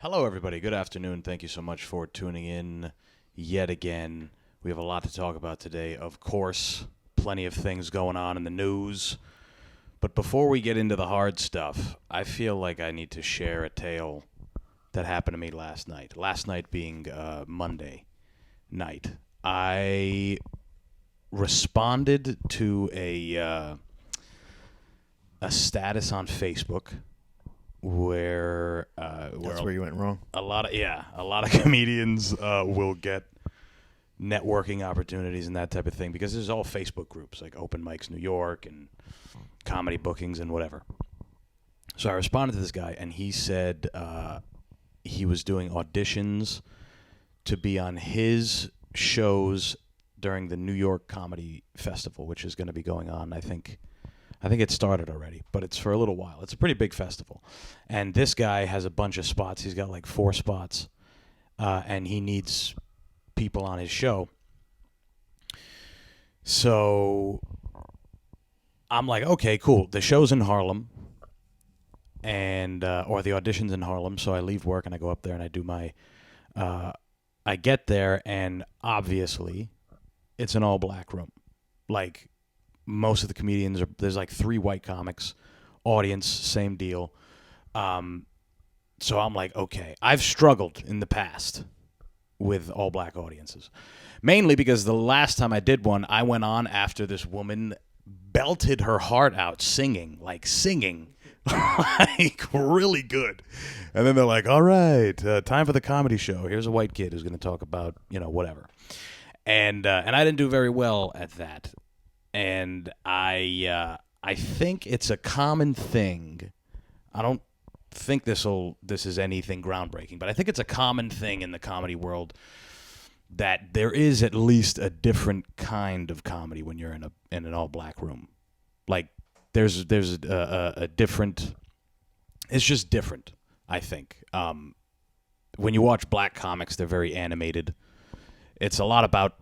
Hello, everybody. Good afternoon. Thank you so much for tuning in yet again. We have a lot to talk about today. Of course, plenty of things going on in the news. But before we get into the hard stuff, I feel like I need to share a tale that happened to me last night. Last night being Monday night. I responded to a status on Facebook where That's where you went wrong. a lot of comedians will get networking opportunities and that type of thing because there's all Facebook groups like Open Mics New York and comedy bookings and whatever. So I responded to this guy and he said he was doing auditions to be on his shows during the New York Comedy Festival, which is going to be going on, I think it started already, but it's for a little while. It's a pretty big festival. And this guy has a bunch of spots. He's got like 4 spots, and he needs people on his show. So I'm like, okay, cool. The show's in Harlem, and or the audition's in Harlem. So I leave work and I go up there and I do my. I get there and obviously, it's an all-black room, like. Most of the comedians there's like 3 white comics, audience, same deal. So I'm like, okay, I've struggled in the past with all black audiences, mainly because the last time I did one, I went on after this woman belted her heart out singing, like really good. And then they're like, all right, time for the comedy show. Here's a white kid who's going to talk about, whatever. And I didn't do very well at that. And I think it's a common thing. I don't think this is anything groundbreaking, but I think it's a common thing in the comedy world that there is at least a different kind of comedy when you're in an all black room. Like there's a different. It's just different. I think when you watch black comics, they're very animated. It's a lot about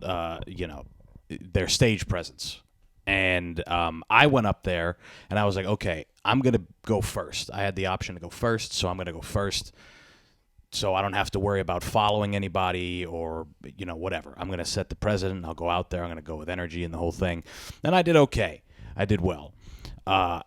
their stage presence. And I went up there, and I was like, okay, I'm going to go first. I had the option to go first, so I'm going to go first so I don't have to worry about following anybody or, whatever. I'm going to set the precedent. I'll go out there. I'm going to go with energy and the whole thing. And I did okay. I did well. I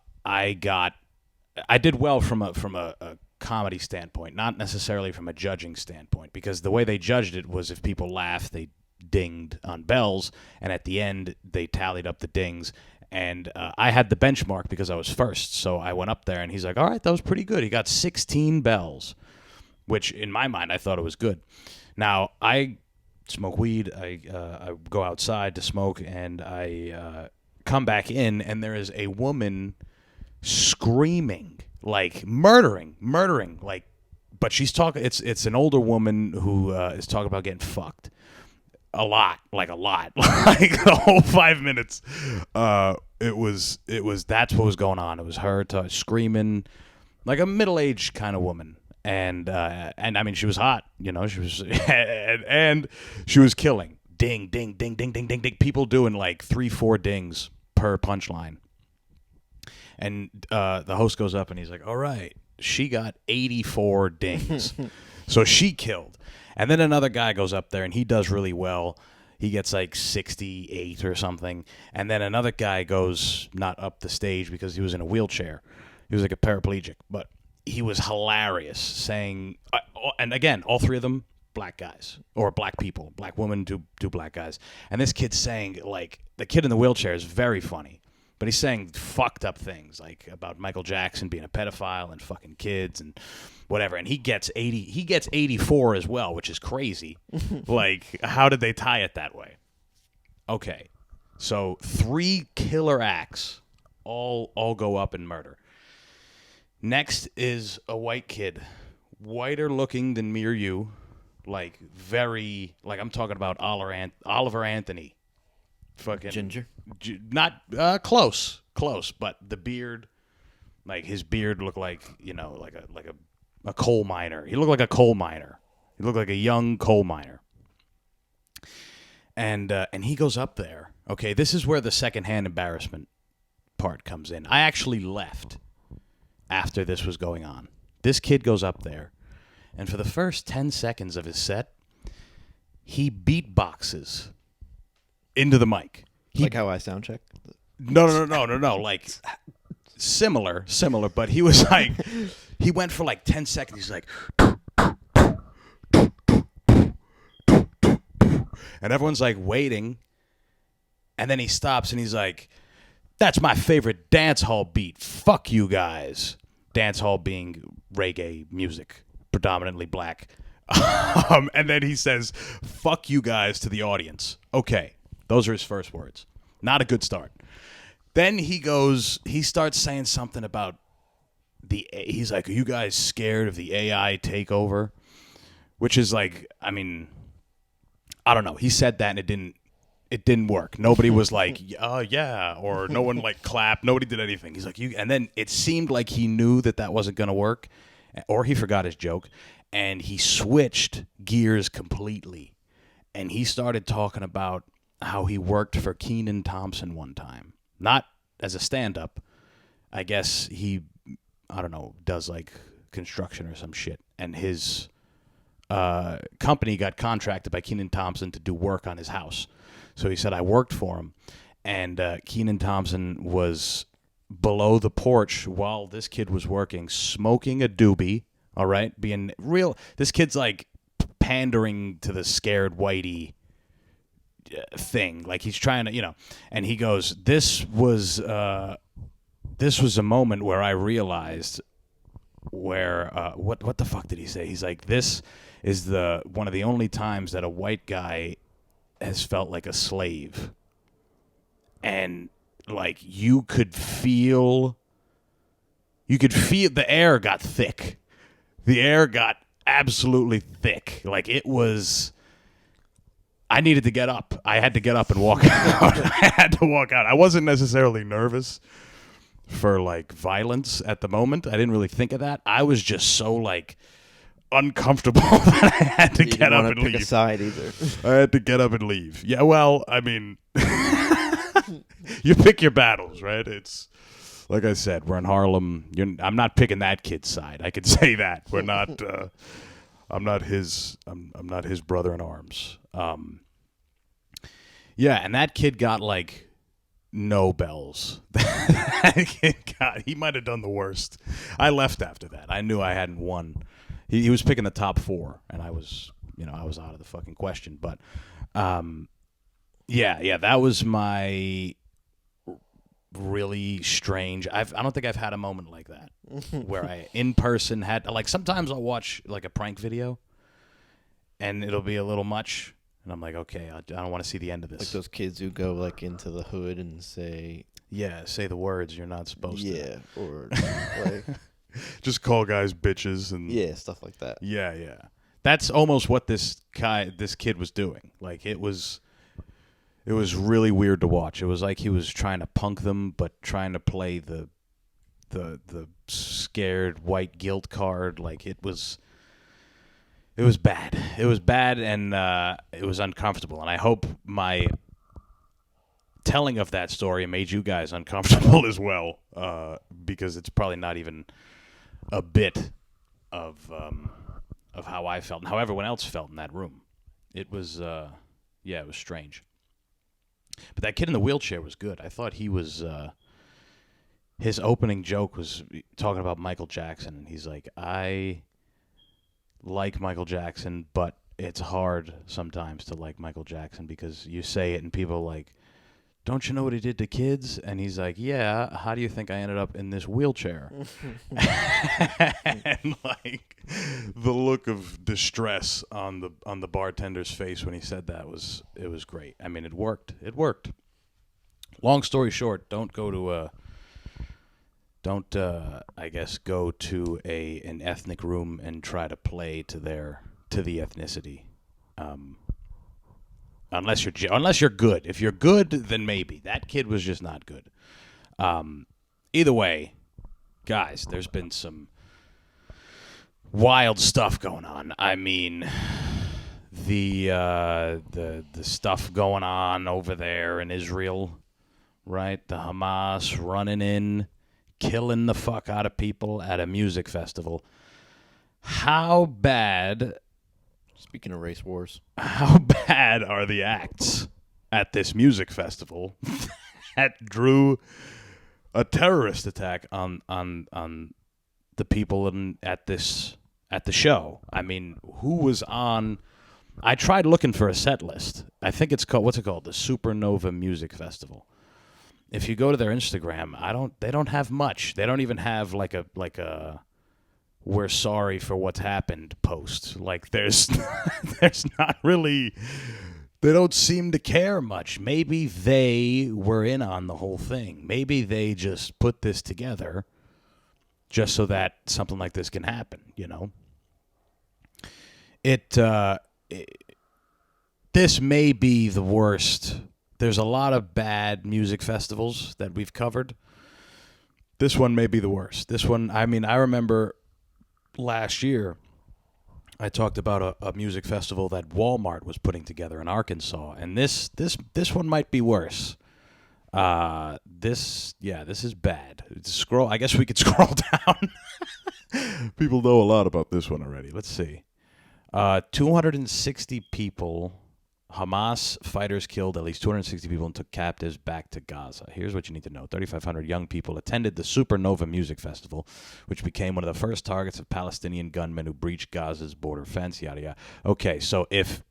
did well from a comedy standpoint, not necessarily from a judging standpoint, because the way they judged it was if people laughed, they dinged on bells, and at the end they tallied up the dings, and I had the benchmark because I was first, so I went up there and he's like, all right, that was pretty good. He got 16 bells, which in my mind I thought it was good. Now I smoke weed, I go outside to smoke, and I come back in and there is a woman screaming, like murdering, like, but she's talking, it's an older woman who is talking about getting fucked. A lot, like the whole 5 minutes. It was that's what was going on. It was her screaming like a middle-aged kind of woman, and I mean she was hot, she was and she was killing. Ding, ding, ding, ding, ding, ding, ding. People doing like 3-4 dings per punchline, and the host goes up and he's like, "All right, she got 84 dings, so she killed." And then another guy goes up there and he does really well. He gets like 68 or something. And then another guy goes not up the stage because he was in a wheelchair. He was like a paraplegic. But he was hilarious saying, and again, all 3 of them, black guys or black people, black women, 2 black guys. And this kid's saying, like, the kid in the wheelchair is very funny. But he's saying fucked up things like about Michael Jackson being a pedophile and fucking kids and whatever. And he gets 84 as well, which is crazy. Like, how did they tie it that way? Okay. So 3 killer acts all go up and murder. Next is a white kid, whiter looking than me or you, like very, like I'm talking about Oliver Anthony. Fucking Ginger? Not close, but the beard, like his beard looked like, like a coal miner. He looked like a coal miner. He looked like a young coal miner. And he goes up there. Okay, this is where the secondhand embarrassment part comes in. I actually left after this was going on. This kid goes up there And for the first 10 seconds of his set, he beatboxes into the mic. Like how I sound check? No. Like similar, but he was like, he went for like 10 seconds. He's like, and everyone's like waiting. And then he stops and he's like, that's my favorite dance hall beat. Fuck you guys. Dance hall being reggae music, predominantly black. And then he says, fuck you guys to the audience. Okay. Those are his first words. Not a good start. Then he starts saying something about he's like, are you guys scared of the AI takeover? Which is like, I mean, I don't know. He said that and it didn't work. Nobody was like, yeah, or no one like clapped. Nobody did anything. He's like, and then it seemed like he knew that wasn't going to work, or he forgot his joke, and he switched gears completely. And he started talking about how he worked for Kenan Thompson one time. Not as a stand-up. I guess he, I don't know, does like construction or some shit. And his company got contracted by Kenan Thompson to do work on his house. So he said, I worked for him. And Kenan Thompson was below the porch while this kid was working, smoking a doobie, all right? Being real. This kid's like pandering to the scared whitey thing. Like he's trying to, and he goes, this was a moment where I realized where, what the fuck did he say? He's like, this is one of the only times that a white guy has felt like a slave. And like you could feel the air got thick. The air got absolutely thick. Like it was, I needed to get up. I had to get up and walk out. I had to walk out. I wasn't necessarily nervous for like violence at the moment. I didn't really think of that. I was just so like uncomfortable that I had to get up and leave. Pick a side either. I had to get up and leave. Yeah, well, I mean, you pick your battles, right? It's like I said, we're in Harlem. I'm not picking that kid's side. I can say that. We're not. I'm not his. I'm not his brother in arms. Yeah, and that kid got like no bells. That kid he might have done the worst. I left after that. I knew I hadn't won. He was picking the top 4, and I was out of the fucking question. But, yeah, that was my really strange. I don't think I've had a moment like that where I in person had like sometimes I'll watch like a prank video, and it'll be a little much, and I'm like, okay, I don't want to see the end of this. Like those kids who go like into the hood and say the words you're not supposed to. Yeah, or like. Just call guys bitches and stuff like that. Yeah. That's almost what this kid was doing. Like it was really weird to watch. It was like he was trying to punk them, but trying to play the scared white guilt card. Like it was bad. It was bad, and it was uncomfortable. And I hope my telling of that story made you guys uncomfortable as well, because it's probably not even a bit of how I felt and how everyone else felt in that room. It was, it was strange. But that kid in the wheelchair was good. I thought he was, his opening joke was talking about Michael Jackson. And he's like, I like Michael Jackson, but it's hard sometimes to like Michael Jackson because you say it and people are like, don't you know what he did to kids? And he's like, yeah, how do you think I ended up in this wheelchair? And like the look of distress on the bartender's face when he said that was great. I mean, it worked. Long story short, don't go to an ethnic room and try to play to the ethnicity. Unless you're good. If you're good, then maybe. That kid was just not good. Either way, guys, there's been some wild stuff going on. I mean, the stuff going on over there in Israel, right? The Hamas running in, killing the fuck out of people at a music festival. how bad Speaking of race wars, how bad are the acts at this music festival that drew a terrorist attack on the people at the show? I mean, who was on? I tried looking for a set list. I think it's called, what's it called? The Supernova Music Festival. If you go to their Instagram, they don't have much. They don't even have like a we're sorry for what's happened post. Like there's there's not really, they don't seem to care much. Maybe they were in on the whole thing. Maybe they just put this together just so that something like this can happen, you know? This may be the worst. There's a lot of bad music festivals that we've covered. This one may be the worst. This one, I mean, I remember last year I talked about a music festival that Walmart was putting together in Arkansas, and this one might be worse. This is bad. Scroll. I guess we could scroll down. People know a lot about this one already. Let's see. 260 people. Hamas fighters killed at least 260 people and took captives back to Gaza. Here's what you need to know. 3,500 young people attended the Supernova Music Festival, which became one of the first targets of Palestinian gunmen who breached Gaza's border fence, yada, yada. Okay, so if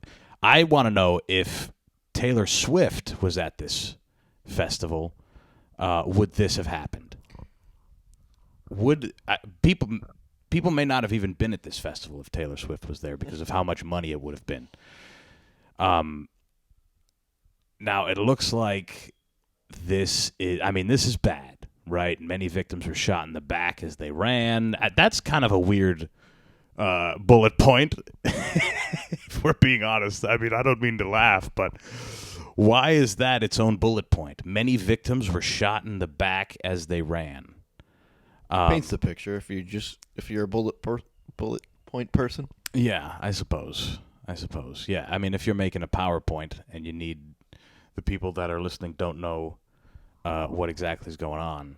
I want to know if Taylor Swift was at this festival, would this have happened? People may not have even been at this festival if Taylor Swift was there because of how much money it would have been. Now it looks like this is bad, right? Many victims were shot in the back as they ran. That's kind of a weird bullet point, if we're being honest. I mean, I don't mean to laugh, but why is that its own bullet point? Many victims were shot in the back as they ran. paints the picture. If you're a bullet point person. Yeah, I suppose. Yeah, I mean, if you're making a PowerPoint and you need the people that are listening don't know what exactly is going on.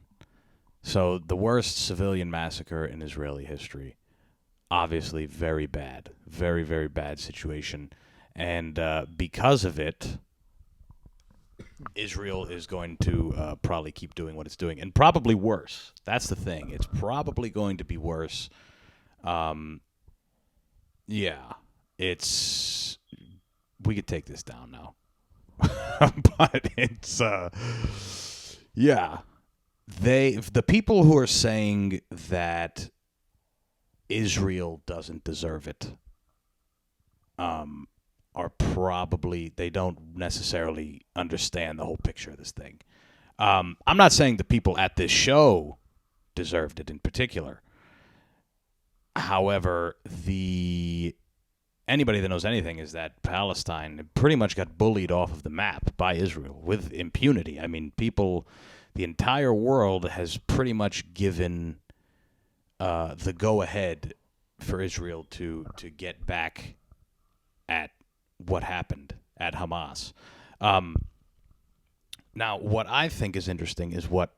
So the worst civilian massacre in Israeli history. Obviously very bad. Very, very bad situation. And because of it, Israel is going to probably keep doing what it's doing. And probably worse. That's the thing. It's probably going to be worse. Yeah. We could take this down now. But it's the people who are saying that Israel doesn't deserve it are probably, they don't necessarily understand the whole picture of this thing. I'm not saying the people at this show deserved it in particular. However, anybody that knows anything is that Palestine pretty much got bullied off of the map by Israel with impunity. I mean, the entire world has pretty much given the go-ahead for Israel to get back at what happened at Hamas. Now, what I think is interesting is what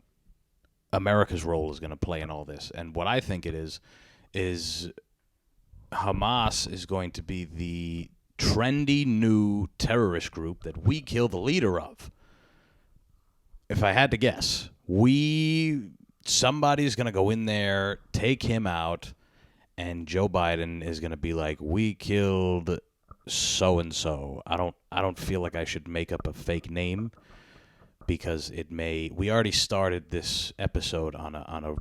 America's role is going to play in all this. And what I think it is Hamas is going to be the trendy new terrorist group that we kill the leader of. If I had to guess, somebody's going to go in there, take him out, and Joe Biden is going to be like, we killed so-and-so. I don't feel like I should make up a fake name because we already started this episode on a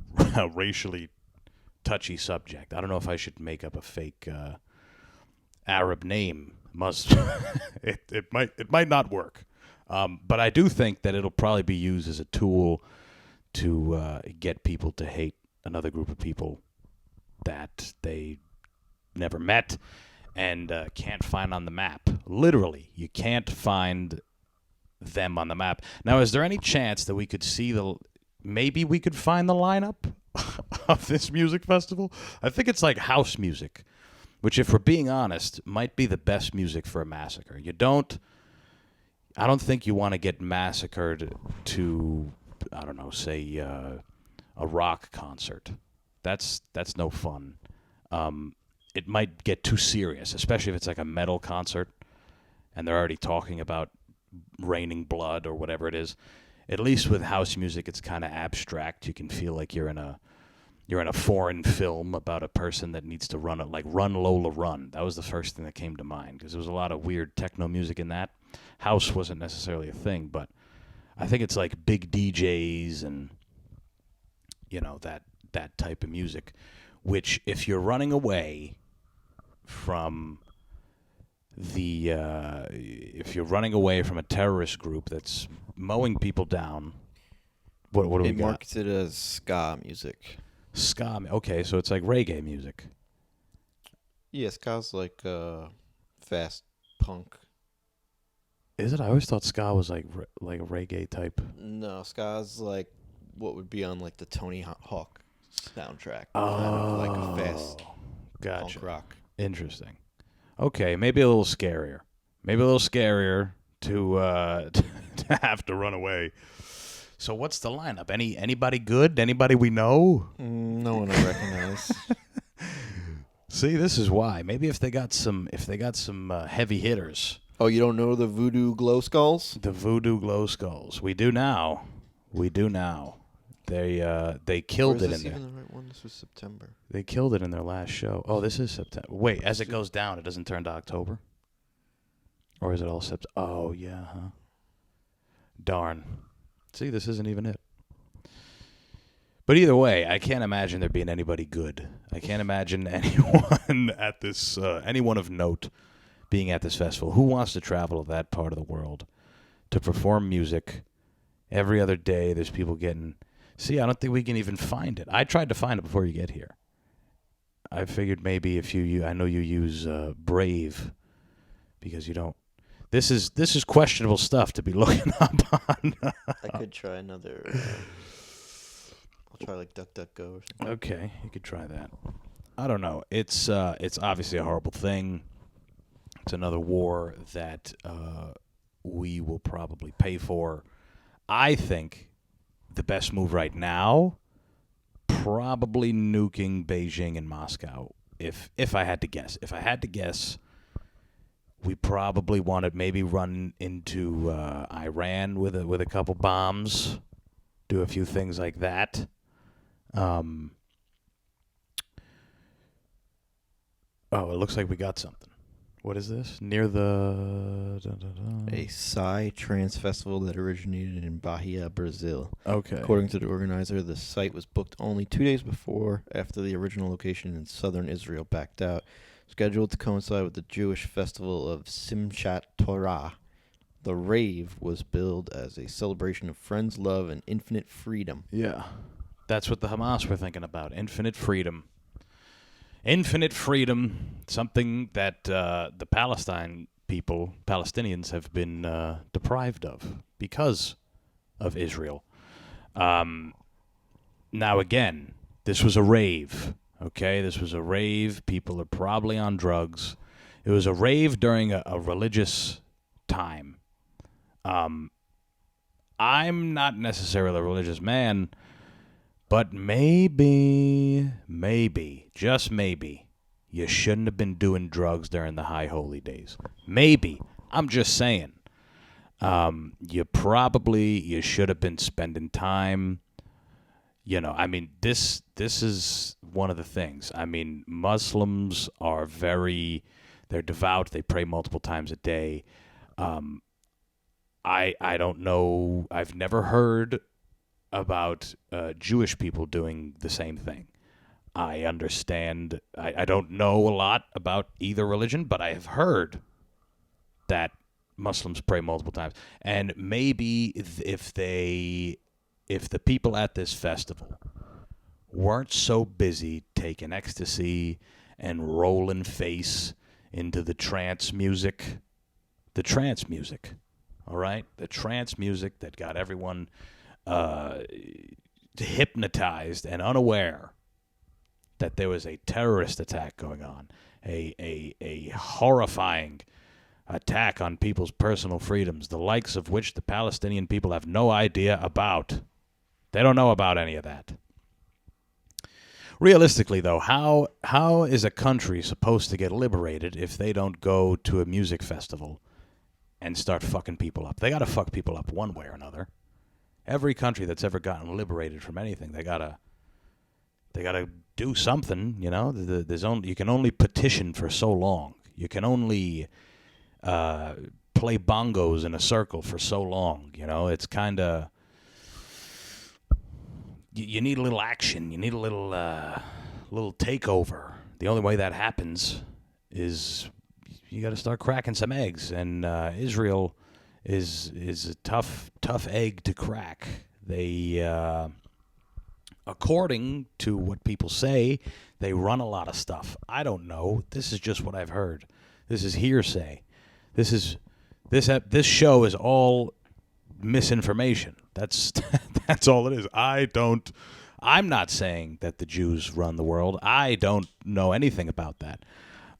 racially touchy subject. I don't know if I should make up a fake Arab name. It might not work, but I do think that it'll probably be used as a tool to get people to hate another group of people that they never met and can't find on the map. Literally, you can't find them on the map. Now, is there any chance that we could see maybe we could find the lineup of this music festival? I think it's like house music, which, if we're being honest, might be the best music for a massacre. I don't think you want to get massacred to, I don't know, say a rock concert. That's no fun. it might get too serious, especially if it's like a metal concert and they're already talking about raining blood or whatever it is. At least with house music, it's kind of abstract. You can feel like you're in a foreign film about a person that needs to run it, like Run Lola Run. That was the first thing that came to mind because there was a lot of weird techno music in that. House wasn't necessarily a thing, but I think it's like big DJs and that type of music, which if you're running away from if you're running away from a terrorist group that's mowing people down, what do we got? It markets it as ska music. Ska. Okay, so it's like reggae music. Yeah, ska's like fast punk. Is it? I always thought ska was like a reggae type. No, ska's like what would be on like the Tony Hawk soundtrack. Oh, kind of like a fast gotcha. punk rock. Interesting. Okay, maybe a little scarier. Maybe a little scarier to to have to run away. So what's the lineup? Anybody good? Anybody we know? No one I recognize. See, this is why. Maybe if they got some heavy hitters. Oh, you don't know the Voodoo Glow Skulls? The Voodoo Glow Skulls. We do now. They killed it in there. Is this even the right one? This was September. They killed it in their last show. Oh, this is September. Wait, as it goes down, it doesn't turn to October? Or is it all September? Oh, yeah, huh? Darn. See, this isn't even it. But either way, I can't imagine there being anybody good. I can't imagine anyone at this, anyone of note being at this festival. Who wants to travel to that part of the world to perform music every other day? There's people getting... See, I don't think we can even find it. I tried to find it before you get here. I figured maybe if I know you use Brave, because you don't. This is questionable stuff to be looking up on. I could try another. I'll try like DuckDuckGo or something. Okay, you could try that. I don't know. It's obviously a horrible thing. It's another war that we will probably pay for. I think the best move right now, probably nuking Beijing and Moscow. If I had to guess, we probably want to maybe run into Iran with a couple bombs, do a few things like that. Oh, it looks like we got something. What is this? Near the... A Psy trance festival that originated in Bahia, Brazil. Okay. According to the organizer, the site was booked only 2 days before, after the original location in southern Israel backed out. Scheduled to coincide with the Jewish festival of Simchat Torah, the rave was billed as a celebration of friends, love, and infinite freedom. Yeah. That's what the Hamas were thinking about. Infinite freedom. Infinite freedom, something that the Palestinians have been deprived of because of Israel. Now, again, this was a rave, okay? This was a rave. People are probably on drugs. It was a rave during a religious time. I'm not necessarily a religious man, but maybe, just maybe, you shouldn't have been doing drugs during the high holy days. Maybe. I'm just saying. You should have been spending time. This is one of the things. Muslims are they're devout. They pray multiple times a day. I don't know. I've never heard about Jewish people doing the same thing. I understand. I don't know a lot about either religion, but I have heard that Muslims pray multiple times. And maybe if the people at this festival weren't so busy taking ecstasy and rolling face into the trance music, all right? The trance music that got everyone hypnotized and unaware that there was a terrorist attack going on, a horrifying attack on people's personal freedoms, the likes of which the Palestinian people have no idea about. They don't know about any of that. realistically, though, how is a country supposed to get liberated if they don't go to a music festival and start fucking people up? They got to fuck people up one way or another. Every country that's ever gotten liberated from anything, they gotta do something. You know, you can only petition for so long. You can only play bongos in a circle for so long. You know, it's kind of you need a little action. You need a little takeover. The only way that happens is you got to start cracking some eggs. And Israel is a tough egg to crack. They, according to what people say, they run a lot of stuff. I don't know. This is just what I've heard. This is hearsay. This show is all misinformation. That's all it is. I'm not saying that the Jews run the world. I don't know anything about that.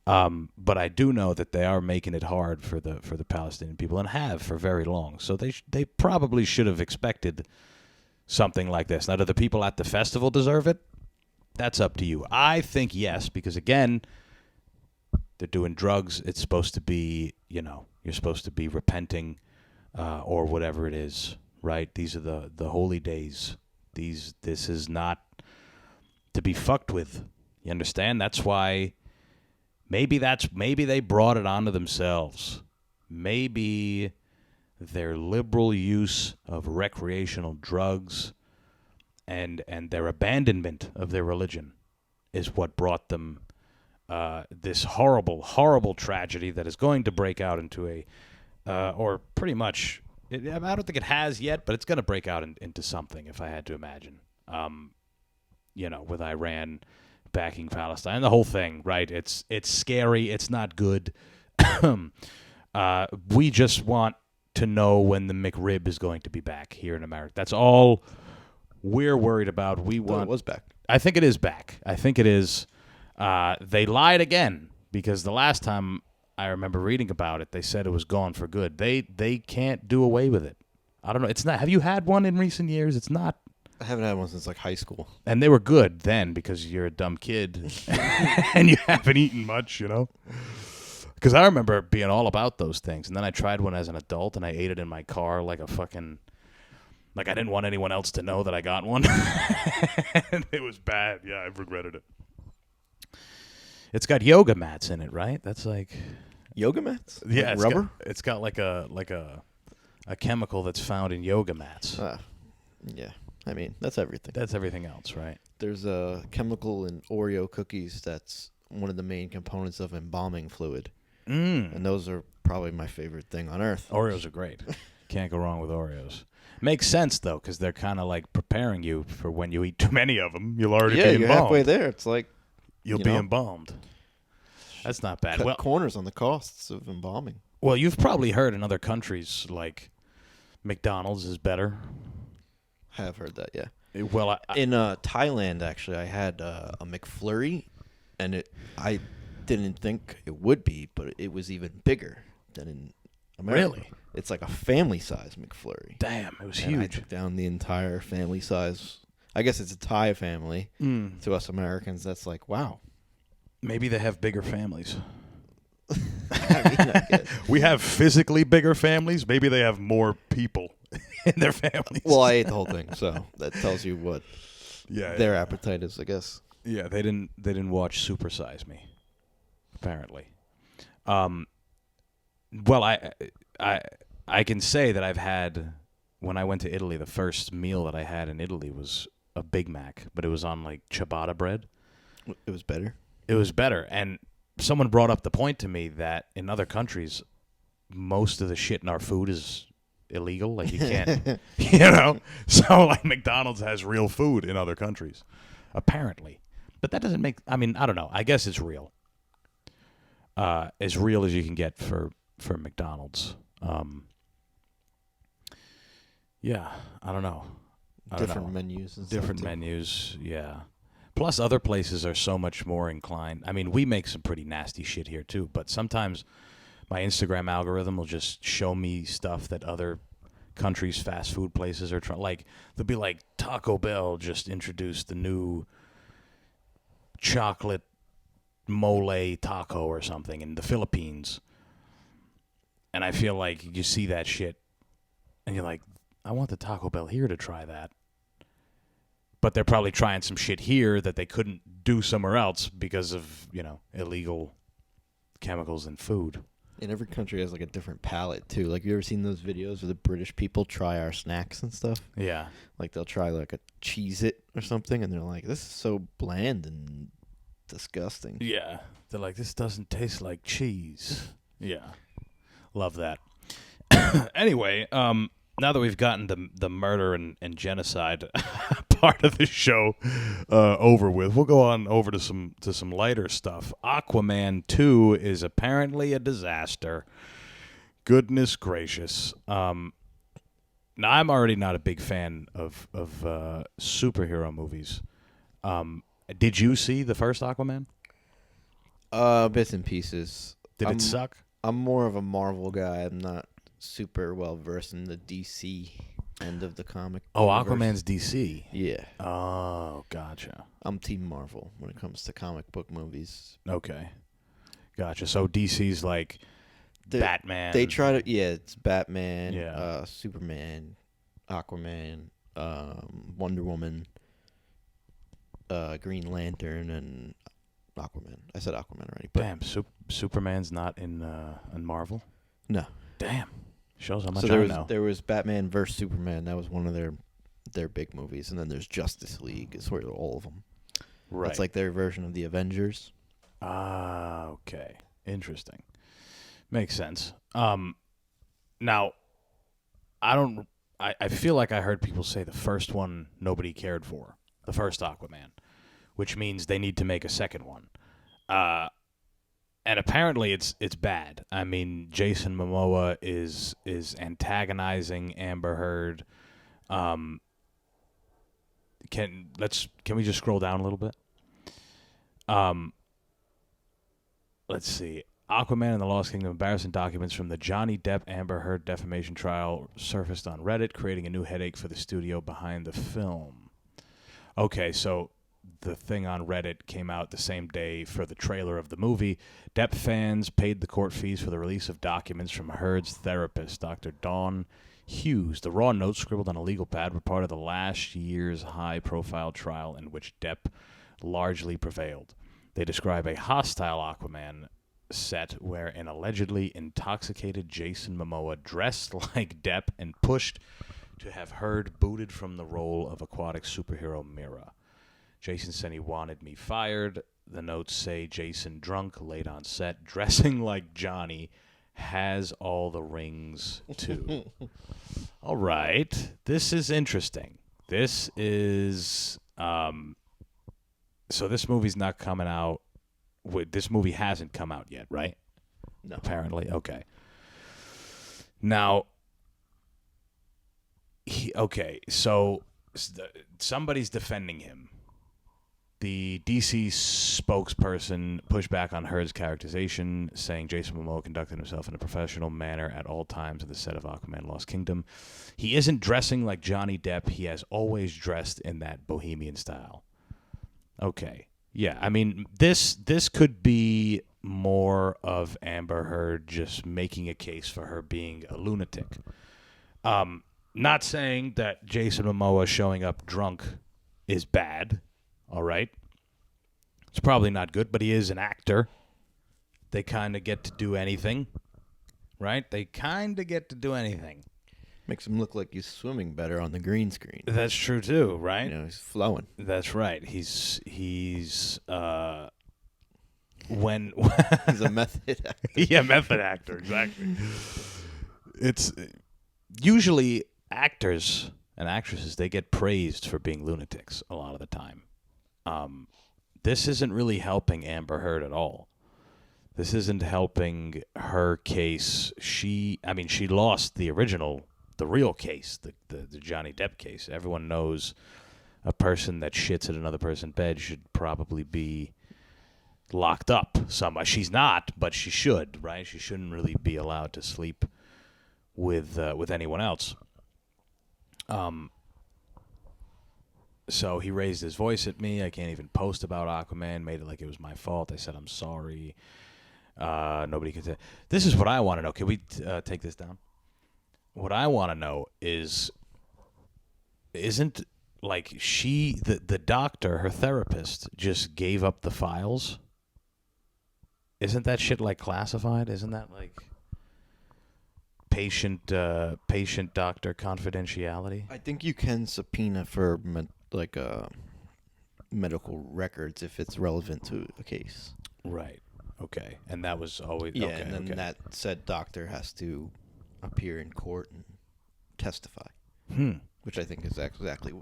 But I do know that they are making it hard for the Palestinian people, and have for very long. So they probably should have expected something like this. Now, do the people at the festival deserve it? That's up to you. I think yes, because again, they're doing drugs. It's supposed to be, you're supposed to be repenting, or whatever it is, right? These are the holy days. This is not to be fucked with. You understand? That's why maybe they brought it onto themselves. Maybe their liberal use of recreational drugs and their abandonment of their religion is what brought them this horrible, horrible tragedy that is going to break out into or pretty much, I don't think it has yet, but it's going to break out into something, if I had to imagine. With Iran backing Palestine, the whole thing, right? It's scary. It's not good. We just want to know when the McRib is going to be back here in America. That's all we're worried about. It was back. I think it is back. I think it is. They lied again, because the last time I remember reading about it, they said it was gone for good. They can't do away with it. I don't know. It's not. Have you had one in recent years? It's not. I haven't had one since high school. And they were good then, because you're a dumb kid and you haven't eaten much, Because I remember being all about those things, and then I tried one as an adult, and I ate it in my car like a fucking. Like I didn't want anyone else to know that I got one. And it was bad. Yeah, I've regretted it. It's got yoga mats in it, right? That's like yoga mats? Yeah, like rubber? It's got like a chemical that's found in yoga mats. Yeah. I mean, that's everything. That's everything else, right? There's a chemical in Oreo cookies that's one of the main components of embalming fluid. And those are probably my favorite thing on earth. Oreos are great. Can't go wrong with Oreos. Makes sense, though, because they're kind of like preparing you for when you eat too many of them. You'll already be embalmed. Yeah, you're halfway there. It's like... You'll be embalmed. That's not bad. Cut corners on the costs of embalming. Well, you've probably heard in other countries, like, McDonald's is better. Have heard that, yeah. Well, in Thailand, actually, I had a McFlurry, and I didn't think it would be, but it was even bigger than in America. Really? It's like a family-size McFlurry. Damn, it was and huge. I took down the entire family-size. I guess it's a Thai family. To us Americans, that's like, wow. Maybe they have bigger families. I guess. We have physically bigger families. Maybe they have more people in their families. Well, I ate the whole thing, so that tells you what their appetite is, I guess. Yeah, they didn't watch Super Size Me, apparently. Well, I can say that I've had, when I went to Italy, the first meal that I had in Italy was a Big Mac, but it was on like ciabatta bread. It was better? It was better. And someone brought up the point to me that in other countries, most of the shit in our food is illegal. Like you can't, So like McDonald's has real food in other countries, apparently. But that doesn't make, I don't know. I guess it's real. As real as you can get for McDonald's. Yeah, I don't know. Different menus. Different menus, yeah. Plus, other places are so much more inclined. I mean, we make some pretty nasty shit here, too. But sometimes my Instagram algorithm will just show me stuff that other countries' fast food places are trying. Like, they'll be like, Taco Bell just introduced the new chocolate mole taco or something in the Philippines. And I feel like you see that shit and you're like, I want the Taco Bell here to try that. But they're probably trying some shit here that they couldn't do somewhere else because of, illegal chemicals in food. And every country has like a different palate too. Like, you ever seen those videos where the British people try our snacks and stuff? Yeah. Like, they'll try like a Cheez-It or something, and they're like, "This is so bland and disgusting." Yeah. They're like, this doesn't taste like cheese. Yeah. Love that. Anyway, now that we've gotten the murder and genocide part of the show over with, we'll go on over to some lighter stuff. Aquaman 2 is apparently a disaster. Goodness gracious. Now, I'm already not a big fan of superhero movies. Did you see the first Aquaman? Bits and pieces. Did it suck? I'm more of a Marvel guy. I'm not super well versed in the DC end of the comic. Oh, universe. Aquaman's DC. Yeah. Oh, gotcha. I'm Team Marvel when it comes to comic book movies. Okay. Gotcha. So DC's like Batman. They try to, it's Batman, Yeah. Superman, Aquaman, Wonder Woman, Green Lantern, and Aquaman. I said Aquaman already. But Damn, Superman's not in Marvel? no. Damn. Shows how much So I know. there was Batman vs Superman. That was one of their big movies, and then there's Justice League. It's sort of all of them. Right. It's like their version of the Avengers. Ah, okay. Interesting. Makes sense. Now, I feel like I heard people say the first one nobody cared for, the first Aquaman, which means they need to make a second one. And apparently it's bad. I mean, Jason Momoa is antagonizing Amber Heard. Can we just scroll down a little bit? Let's see. Aquaman and the Lost Kingdom: embarrassing documents from the Johnny Depp Amber Heard defamation trial surfaced on Reddit, creating a new headache for the studio behind the film. Okay, so the thing on Reddit came out the same day for the trailer of the movie. Depp fans paid the court fees for the release of documents from Heard's therapist, Dr. Dawn Hughes. The raw notes scribbled on a legal pad were part of the last year's high-profile trial in which Depp largely prevailed. They describe a hostile Aquaman set where an allegedly intoxicated Jason Momoa dressed like Depp and pushed to have Heard booted from the role of aquatic superhero Mira. Jason said he wanted me fired. The notes say Jason drunk, late on set, dressing like Johnny, has all the rings too. All right. This is interesting. This is so this movie's not coming out. This movie hasn't come out yet, right? No. Apparently. Okay. Now, so somebody's defending him. The DC spokesperson pushed back on Heard's characterization, saying Jason Momoa conducted himself in a professional manner at all times in the set of Aquaman Lost Kingdom. He isn't dressing like Johnny Depp. He has always dressed in that bohemian style. Okay. Yeah, I mean, this could be more of Amber Heard just making a case for her being a lunatic. Not saying that Jason Momoa showing up drunk is bad. All right. It's probably not good, but he is an actor. They kind of get to do anything, right? They kind of get to do anything. Makes him look like he's swimming better on the green screen. That's true too, right? He's flowing. That's right. He's when He's a method actor. Yeah, method actor, exactly. It's usually actors and actresses, they get praised for being lunatics a lot of the time. This isn't really helping Amber Heard at all. This isn't helping her case. She lost the real case, the Johnny Depp case. Everyone knows a person that shits at another person's bed should probably be locked up somewhere. She's not, but she should, right? She shouldn't really be allowed to sleep with anyone else. So he raised his voice at me. I can't even post about Aquaman. Made it like it was my fault. I said I'm sorry. Nobody can say. This is what I want to know. Can we take this down? What I want to know is, isn't like the doctor, her therapist, just gave up the files? Isn't that shit like classified? Isn't that like patient doctor confidentiality? I think you can subpoena for medical records if it's relevant to a case. Right. Okay. And that was always Yeah, and then that said doctor has to appear in court and testify. Which I think is exactly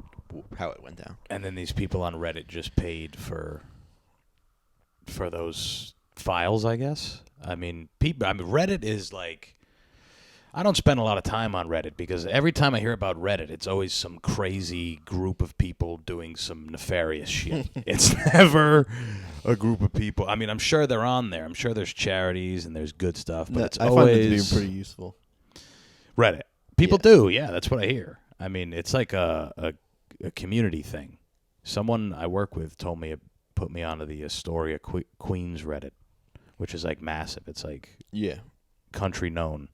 how it went down. And then these people on Reddit just paid for those files, I guess. I mean, Reddit is like, I don't spend a lot of time on Reddit because every time I hear about Reddit, it's always some crazy group of people doing some nefarious shit. It's never a group of people. I mean, I'm sure they're on there. I'm sure there's charities and there's good stuff, but it's always... I find it to be pretty useful. Reddit. People do, yeah, that's what I hear. I mean, it's like a community thing. Someone I work with put me onto the Astoria Queens Reddit, which is like massive. It's like country known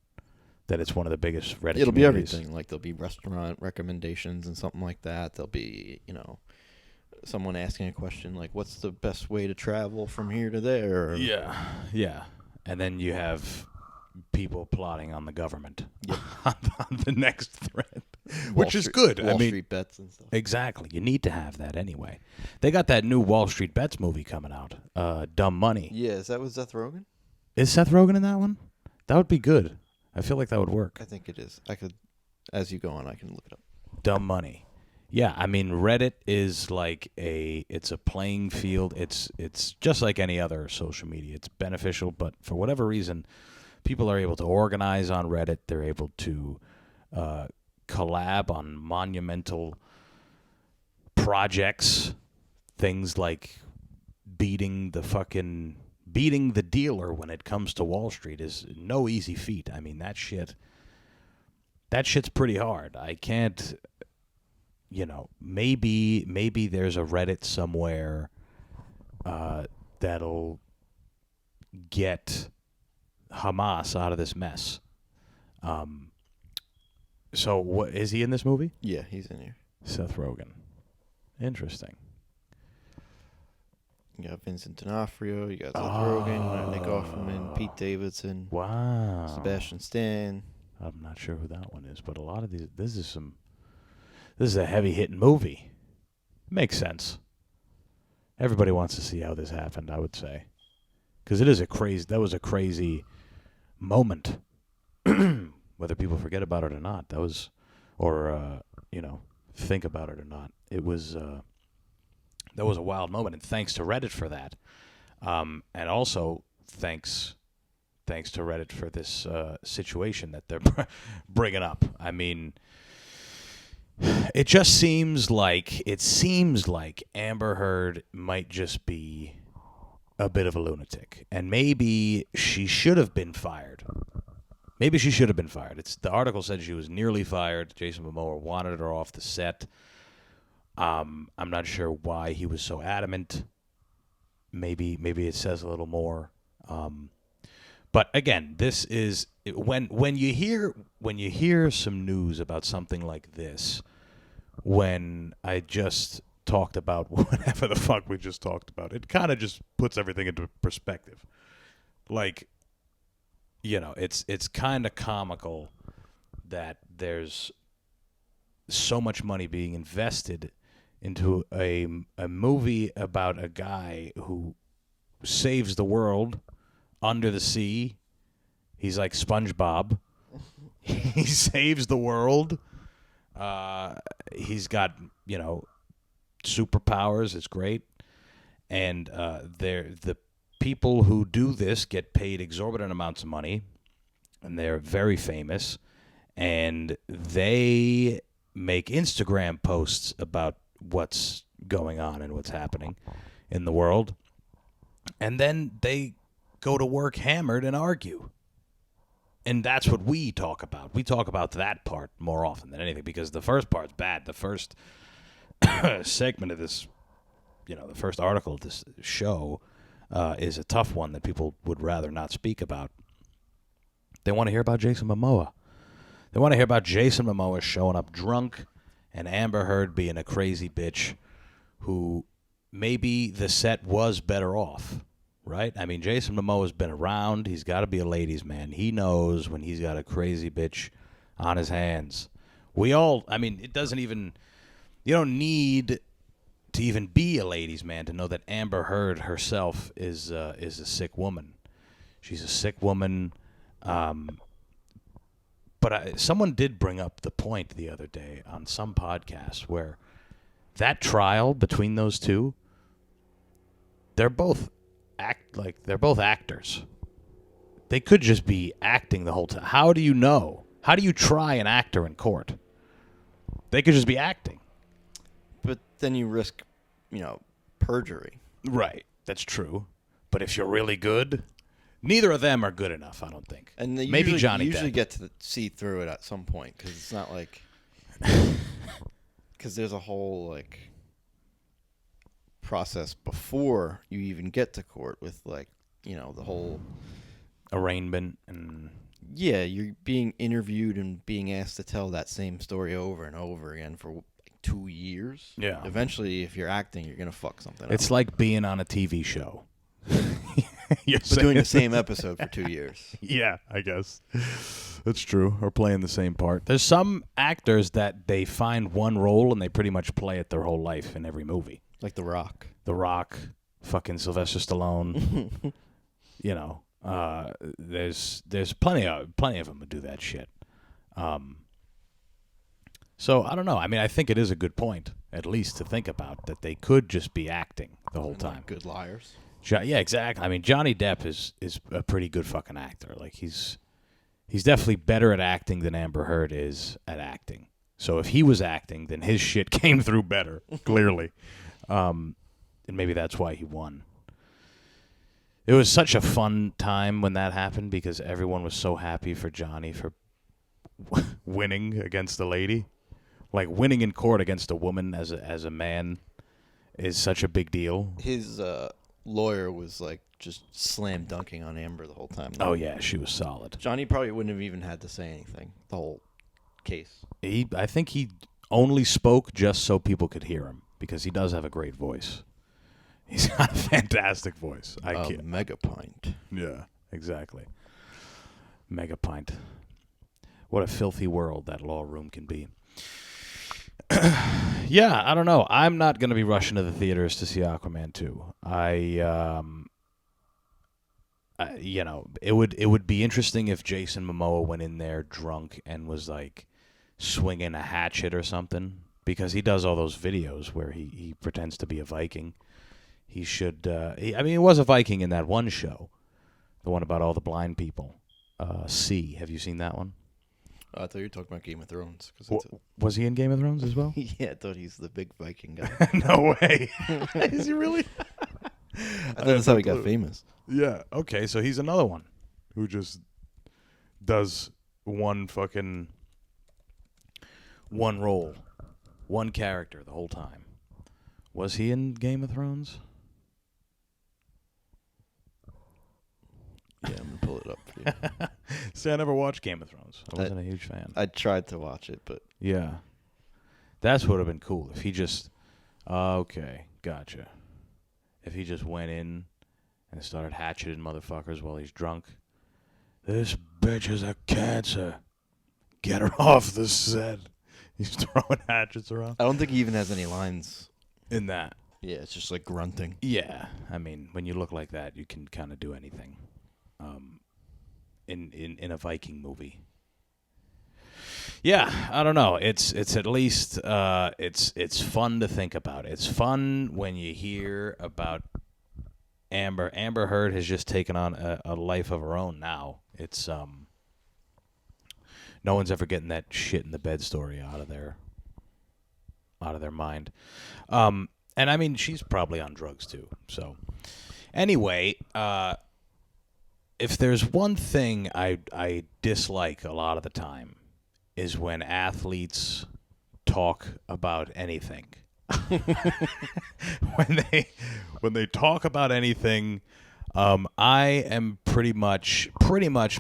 that it's one of the biggest Reddit It'll communities. Be everything. Like there'll be restaurant recommendations and something like that. There'll be, someone asking a question like, what's the best way to travel from here to there? Yeah. And then you have people plotting on the government on the next thread, which is good. Wall Street bets and stuff. Exactly. You need to have that anyway. They got that new Wall Street Bets movie coming out, Dumb Money. Yeah, is that with Seth Rogen? Is Seth Rogen in that one? That would be good. I feel like that would work. I think it is. I could, as you go on, I can look it up. Dumb Money. Yeah, I mean, Reddit is like it's a playing field. It's just like any other social media. It's beneficial, but for whatever reason, people are able to organize on Reddit. They're able to collab on monumental projects, things like beating the dealer when it comes to Wall Street is no easy feat. I mean, that shit's pretty hard. I can't, maybe there's a Reddit somewhere that'll get Hamas out of this mess. So what is he in this movie? Yeah, he's in here. Seth Rogen. Interesting. You got Vincent D'Onofrio, you got Seth Rogen, Nick Offerman, Pete Davidson. Wow. Sebastian Stan. I'm not sure who that one is, but a lot of these. This is a heavy hitting movie. Makes sense. Everybody wants to see how this happened, I would say, because that was a crazy moment. Whether people forget about it or not, that was, or think about it or not, it was. That was a wild moment, and thanks to Reddit for that, and also thanks to Reddit for this situation that they're bringing up. I mean, it just seems like Amber Heard might just be a bit of a lunatic, and maybe she should have been fired. The article said she was nearly fired. Jason Momoa wanted her off the set. I'm not sure why he was so adamant. Maybe it says a little more. But again, this is when you hear some news about something like this. When I just talked about whatever the fuck we just talked about, it kind of just puts everything into perspective. Like, it's kind of comical that there's so much money being invested into a movie about a guy who saves the world under the sea. He's like SpongeBob. He saves the world. He's got, superpowers. It's great. And the people who do this get paid exorbitant amounts of money, and they're very famous, and they make Instagram posts about what's going on and what's happening in the world, and then they go to work hammered and argue. And that's what we talk about. We talk about that part more often than anything because the first part's bad. The first segment of this, the first article of this show is a tough one that people would rather not speak about. They want to hear about Jason Momoa. They want to hear about Jason Momoa showing up drunk and Amber Heard being a crazy bitch who maybe the set was better off, right? I mean, Jason Momoa's been around. He's got to be a ladies' man. He knows when he's got a crazy bitch on his hands. It doesn't even, you don't need to even be a ladies' man to know that Amber Heard herself is a sick woman. She's a sick woman. But someone did bring up the point the other day on some podcast where that trial between those two, they're both actors. They could just be acting the whole time. How do you know? How do you try an actor in court? They could just be acting. But then you risk, perjury. Right. That's true. But if you're really good, neither of them are good enough, I don't think. And they maybe Johnny usually Depp. get to see through it at some point because it's not like because there's a whole process before you even get to court with the whole arraignment and you're being interviewed and being asked to tell that same story over and over again for 2 years. Yeah. Eventually, if you're acting, you're gonna fuck something up. It's like being on a TV show. But doing the same episode for 2 years. Yeah, I guess. That's true. Or playing the same part. There's some actors that they find one role and they pretty much play it their whole life in every movie. Like The Rock. The Rock, fucking Sylvester Stallone. There's plenty of them who do that shit. So I don't know. I mean, I think it is a good point, at least to think about, that they could just be acting the whole time. Good liars. Yeah, exactly. I mean, Johnny Depp is a pretty good fucking actor. Like he's definitely better at acting than Amber Heard is at acting. So if he was acting, then his shit came through better, clearly. And maybe that's why he won. It was such a fun time when that happened because everyone was so happy for Johnny for winning against a lady. Like winning in court against a woman as a man is such a big deal. His lawyer was just slam dunking on Amber the whole time. Oh yeah, she was solid. Johnny probably wouldn't have even had to say anything the whole case. I think he only spoke just so people could hear him because he does have a great voice. He's got a fantastic voice. Mega pint. Yeah, exactly. Mega pint. What a filthy world that law room can be. Yeah, I don't know. I'm not going to be rushing to the theaters to see Aquaman 2. It would be interesting if Jason Momoa went in there drunk and was swinging a hatchet or something, because he does all those videos where he pretends to be a Viking. He should. He was a Viking in that one show, the one about all the blind people. See, have you seen that one? I thought you were talking about Game of Thrones. Was he in Game of Thrones as well? Yeah, I thought he's the big Viking guy. No way. Is he really? I thought that's how he got famous. Yeah. Okay, so he's another one who just does one role, one character the whole time. Was he in Game of Thrones? Yeah, I'm going to pull it up for you. See, I never watched Game of Thrones. I wasn't a huge fan. I tried to watch it, but... Yeah. That's what would have been cool. If he just... okay, gotcha. If he just went in and started hatcheting motherfuckers while he's drunk. This bitch is a cancer. Get her off the set. He's throwing hatchets around. I don't think he even has any lines. In that. Yeah, it's just grunting. Yeah. I mean, when you look like that, you can kind of do anything. In a Viking movie. Yeah, I don't know. It's at least it's fun to think about. It's fun when you hear about Amber. Amber Heard has just taken on a life of her own now. It's no one's ever getting that shit in the bed story out of their mind. And I mean, she's probably on drugs too. So anyway, if there's one thing I dislike a lot of the time is when athletes talk about anything. when they talk about anything, I am pretty much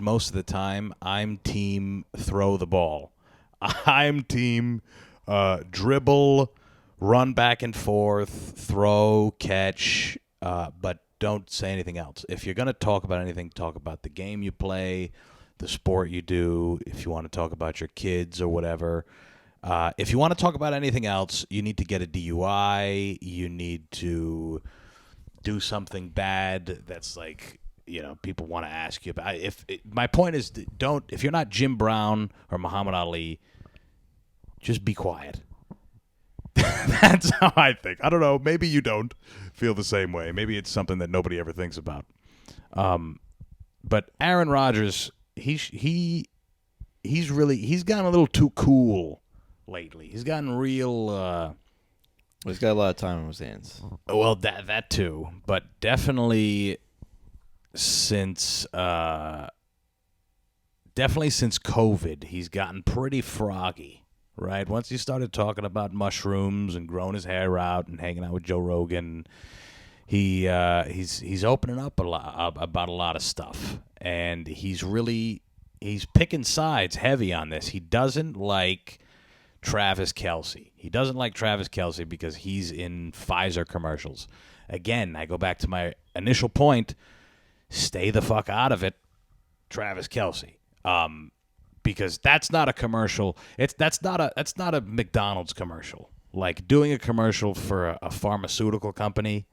most of the time I'm team throw the ball. I'm team dribble, run back and forth, throw, catch, but don't say anything else. If you're gonna talk about anything, talk about the game you play, the sport you do. If you want to talk about your kids or whatever. If you want to talk about anything else, you need to get a DUI. You need to do something bad that's like, people want to ask you about. My point is, don't, if you're not Jim Brown or Muhammad Ali, just be quiet. That's how I think. I don't know. Maybe you don't feel the same way. Maybe it's something that nobody ever thinks about. But Aaron Rodgers, he's gotten a little too cool lately. He's gotten real. He's got a lot of time on his hands. Well, that too, but definitely since COVID, he's gotten pretty froggy. Right? Once he started talking about mushrooms and growing his hair out and hanging out with Joe Rogan, he's opening up a lot about a lot of stuff, and he's picking sides heavy on this. He doesn't like Travis Kelce. He doesn't like Travis Kelce because he's in Pfizer commercials. Again, I go back to my initial point: stay the fuck out of it, Travis Kelce. Because that's not a commercial. That's not a McDonald's commercial. Like doing a commercial for a pharmaceutical company,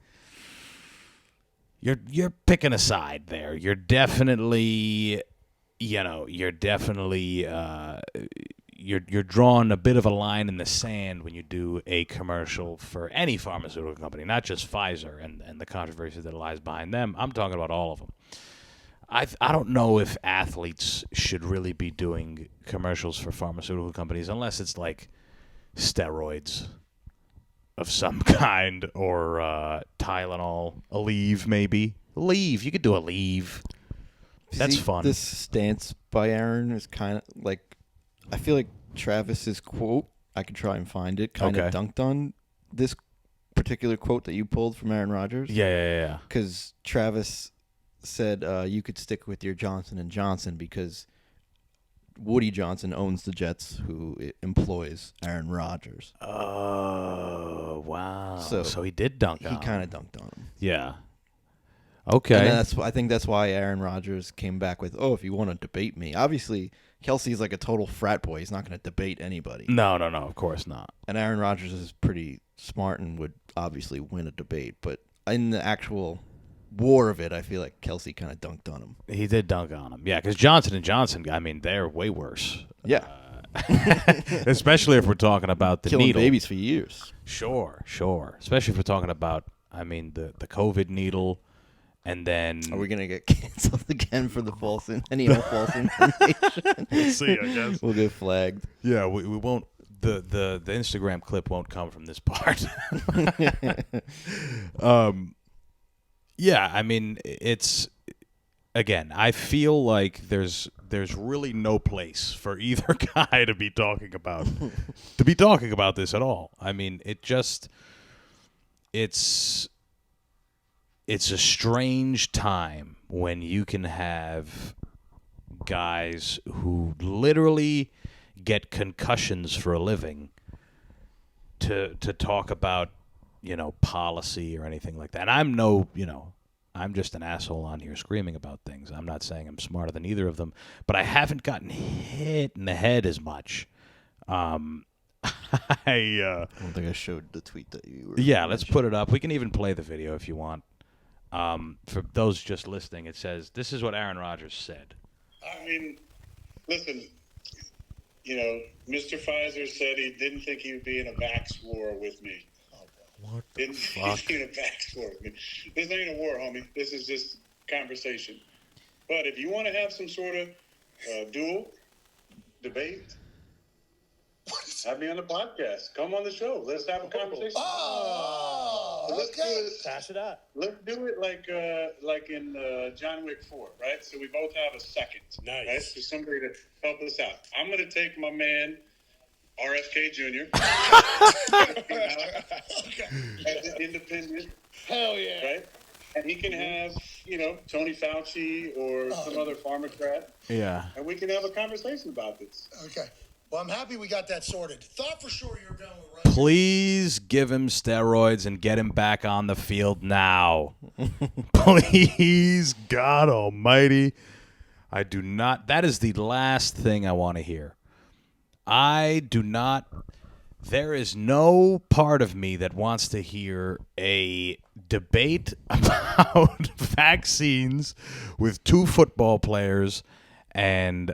you're picking a side there. You're definitely you're drawing a bit of a line in the sand when you do a commercial for any pharmaceutical company, not just Pfizer and the controversy that lies behind them. I'm talking about all of them. I don't know if athletes should really be doing commercials for pharmaceutical companies unless it's like steroids of some kind or Tylenol, Aleve maybe. Aleve, you could do Aleve. That's fun. This stance by Aaron is kind of like, I feel like Travis's quote, I could try and find it, kind of dunked on this particular quote that you pulled from Aaron Rodgers. Yeah. Because Travis said you could stick with your Johnson & Johnson because Woody Johnson owns the Jets, who employs Aaron Rodgers. Oh, wow. So he did dunk on him. He kind of dunked on him. Yeah. Okay. And I think that's why Aaron Rodgers came back with, if you want to debate me. Obviously, Kelsey's like a total frat boy. He's not going to debate anybody. No, of course not. And Aaron Rodgers is pretty smart and would obviously win a debate. But in the actual war of it, I feel like Kelsey kind of dunked on him. He did dunk on him. Yeah, because Johnson & Johnson, I mean, they're way worse. Yeah. Especially if we're talking about the Killing needle. babies for years. Sure. Especially if we're talking about, the COVID needle, and then... Are we going to get canceled again for the false information? We'll see, I guess. We'll get flagged. Yeah, we won't... The Instagram clip won't come from this part. Yeah, I mean, it's... Again, I feel like there's really no place for either guy to be talking about this at all. I mean, it's a strange time when you can have guys who literally get concussions for a living to talk about, policy or anything like that. And I'm just an asshole on here screaming about things. I'm not saying I'm smarter than either of them, but I haven't gotten hit in the head as much. I don't think I showed the tweet that you were... Yeah, let's put it up. We can even play the video if you want. For those just listening, it says, this is what Aaron Rodgers said. I mean, listen, Mr. Pfizer said he didn't think he would be in a vax war with me. What the fuck? He's in a vax war with me. This ain't a war, homie. This is just conversation. But if you want to have some sort of duel, debate, have me on the podcast. Come on the show. Let's have a conversation. Okay. Pass it out. Let's do it like in John Wick 4, right? So we both have a second. Nice. Right? For somebody to help us out. I'm going to take my man RFK Jr. as an independent. Hell yeah. Right? And he can have, Tony Fauci or some other pharmacrat. Yeah. And we can have a conversation about this. Okay. Well, I'm happy we got that sorted. Thought for sure you were going with Russia. Please give him steroids and get him back on the field now. Please, God almighty. I do not. That is the last thing I want to hear. I do not. There is no part of me that wants to hear a debate about vaccines with two football players and,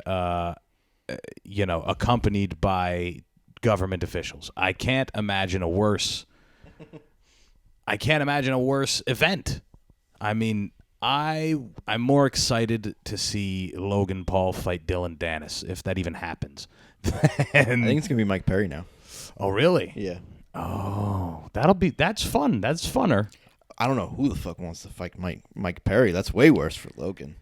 accompanied by government officials. I can't imagine a worse event. I mean, I'm more excited to see Logan Paul fight Dylan Dennis, if that even happens. I think it's gonna be Mike Perry now. Oh, really? Yeah. Oh, that's fun. That's funner. I don't know who the fuck wants to fight Mike Perry. That's way worse for Logan.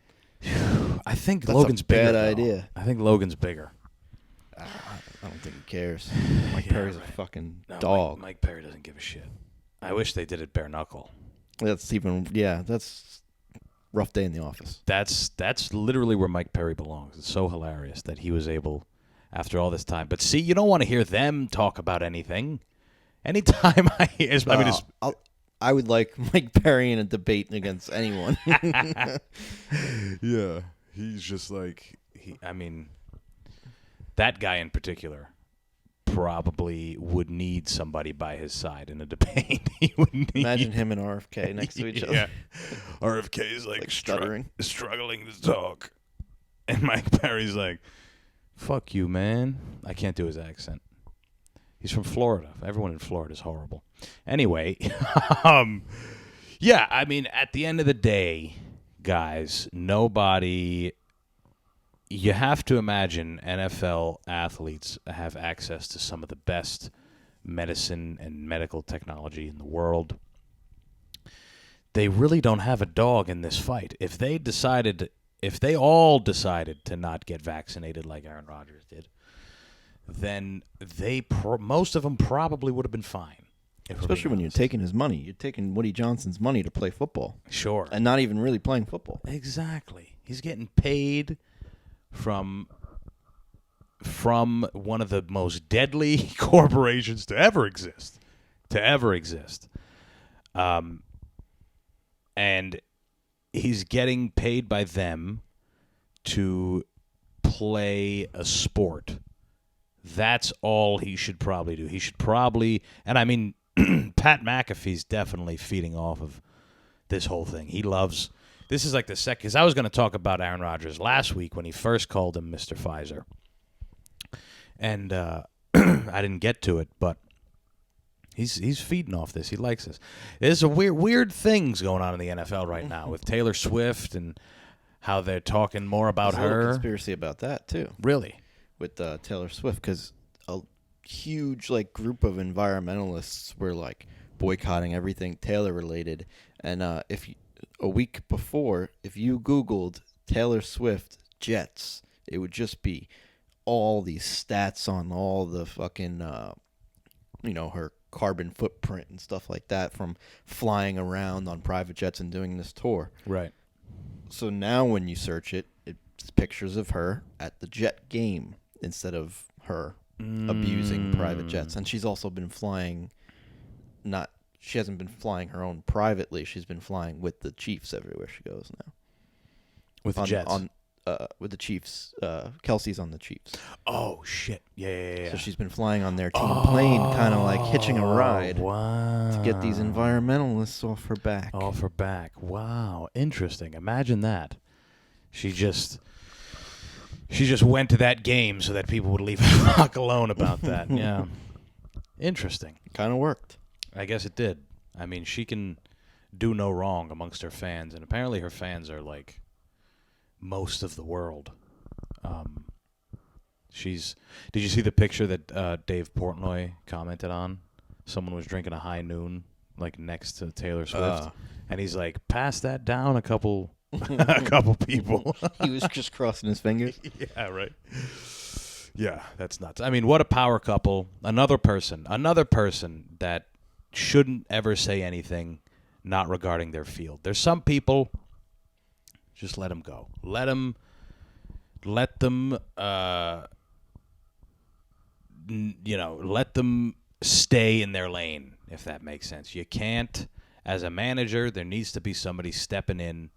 I think That's Logan's a bad bigger. though. idea. I think Logan's bigger. I don't think he cares. Mike Perry's a fucking dog. Mike Perry doesn't give a shit. I wish they did it bare knuckle. That's rough day in the office. That's literally where Mike Perry belongs. It's so hilarious that he was able, after all this time. But see, you don't want to hear them talk about anything. Anytime I would like Mike Perry in a debate against anyone. Yeah, he's just like that guy in particular probably would need somebody by his side in a debate. He would need. Imagine him and RFK next to each other. Yeah, RFK is like stuttering, struggling to talk, and Mike Perry's like, "Fuck you, man." I can't do his accent. He's from Florida. Everyone in Florida is horrible. Anyway, yeah, I mean, at the end of the day, guys, you have to imagine NFL athletes have access to some of the best medicine and medical technology in the world. They really don't have a dog in this fight. If they all decided to not get vaccinated like Aaron Rodgers did, then most of them probably would have been fine. Especially when you're taking his money. You're taking Woody Johnson's money to play football. Sure. And not even really playing football. Exactly. He's getting paid from one of the most deadly corporations to ever exist. And he's getting paid by them to play a sport. That's all he should probably do. He should probably, and I mean, Pat McAfee's definitely feeding off of this whole thing. This is like the second, because I was going to talk about Aaron Rodgers last week when he first called him Mr. Pfizer. And I didn't get to it, but he's feeding off this. He likes this. There's a weird things going on in the NFL right now with Taylor Swift and how they're talking more about There's a little her. conspiracy about that, too. Really? With Taylor Swift, because a huge group of environmentalists were boycotting everything Taylor related, and a week before, if you Googled Taylor Swift jets, it would just be all these stats on all the fucking her carbon footprint and stuff like that from flying around on private jets and doing this tour. Right. So now when you search it, it's pictures of her at the jet game instead of her abusing private jets. And she's also been flying, she hasn't been flying her own privately. She's been flying with the Chiefs everywhere she goes now. With the Jets? With the Chiefs. Kelsey's on the Chiefs. Oh, shit. Yeah. So she's been flying on their team plane, kind of hitching a ride. Wow. To get these environmentalists off her back. Wow. Interesting. Imagine that. She just went to that game so that people would leave her fuck alone about that. Yeah. Interesting. Kind of worked. I guess it did. I mean, she can do no wrong amongst her fans, and apparently her fans are like most of the world. Did you see the picture that Dave Portnoy commented on? Someone was drinking a High Noon next to Taylor Swift, and he's like, pass that down a couple people. He was just crossing his fingers. Yeah, right. Yeah, that's nuts. I mean, what a power couple. Another person that shouldn't ever say anything not regarding their field. There's some people, just let them go. Let them let them stay in their lane, if that makes sense. You can't, as a manager, there needs to be somebody stepping in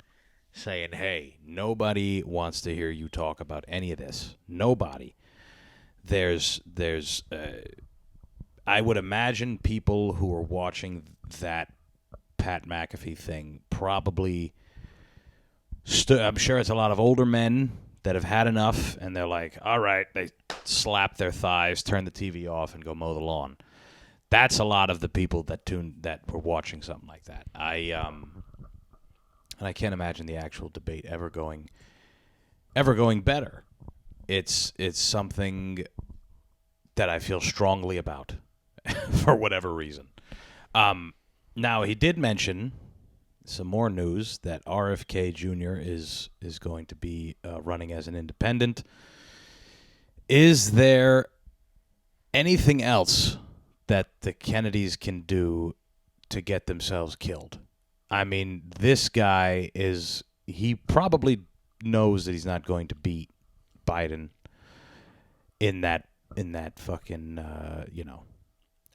saying, hey, nobody wants to hear you talk about any of this. Nobody. There's I would imagine people who are watching that Pat McAfee thing probably I'm sure it's a lot of older men that have had enough, and they're like, all right, they slap their thighs, turn the TV off, and go mow the lawn. That's a lot of the people that were watching something like that. And I can't imagine the actual debate ever going better. It's something that I feel strongly about for whatever reason. Now, he did mention some more news that RFK Jr. is going to be running as an independent. Is there anything else that the Kennedys can do to get themselves killed? I mean, this guy he probably knows that he's not going to beat Biden in that fucking,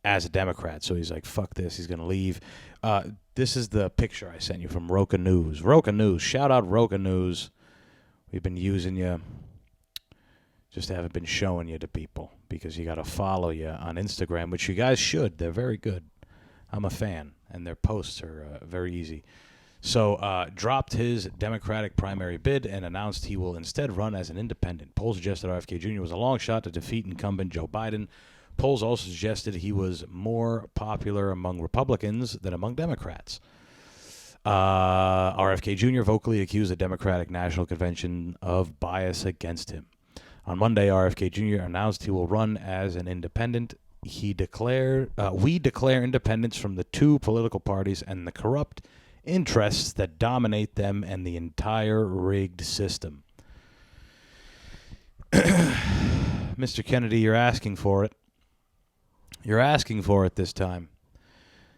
as a Democrat. So he's like, fuck this. He's going to leave. This is the picture I sent you from Roca News. Roca News. Shout out Roca News. We've been using you. Just haven't been showing you to people because you got to follow you on Instagram, which you guys should. They're very good. I'm a fan, and their posts are very easy. So dropped his Democratic primary bid and announced he will instead run as an independent. Polls suggested RFK Jr. was a long shot to defeat incumbent Joe Biden. Polls also suggested he was more popular among Republicans than among Democrats. RFK Jr. vocally accused the Democratic National Convention of bias against him. On Monday, RFK Jr. announced he will run as an independent. He declared, "We declare independence from the two political parties and the corrupt interests that dominate them and the entire rigged system." Mr. Kennedy, you're asking for it. You're asking for it this time.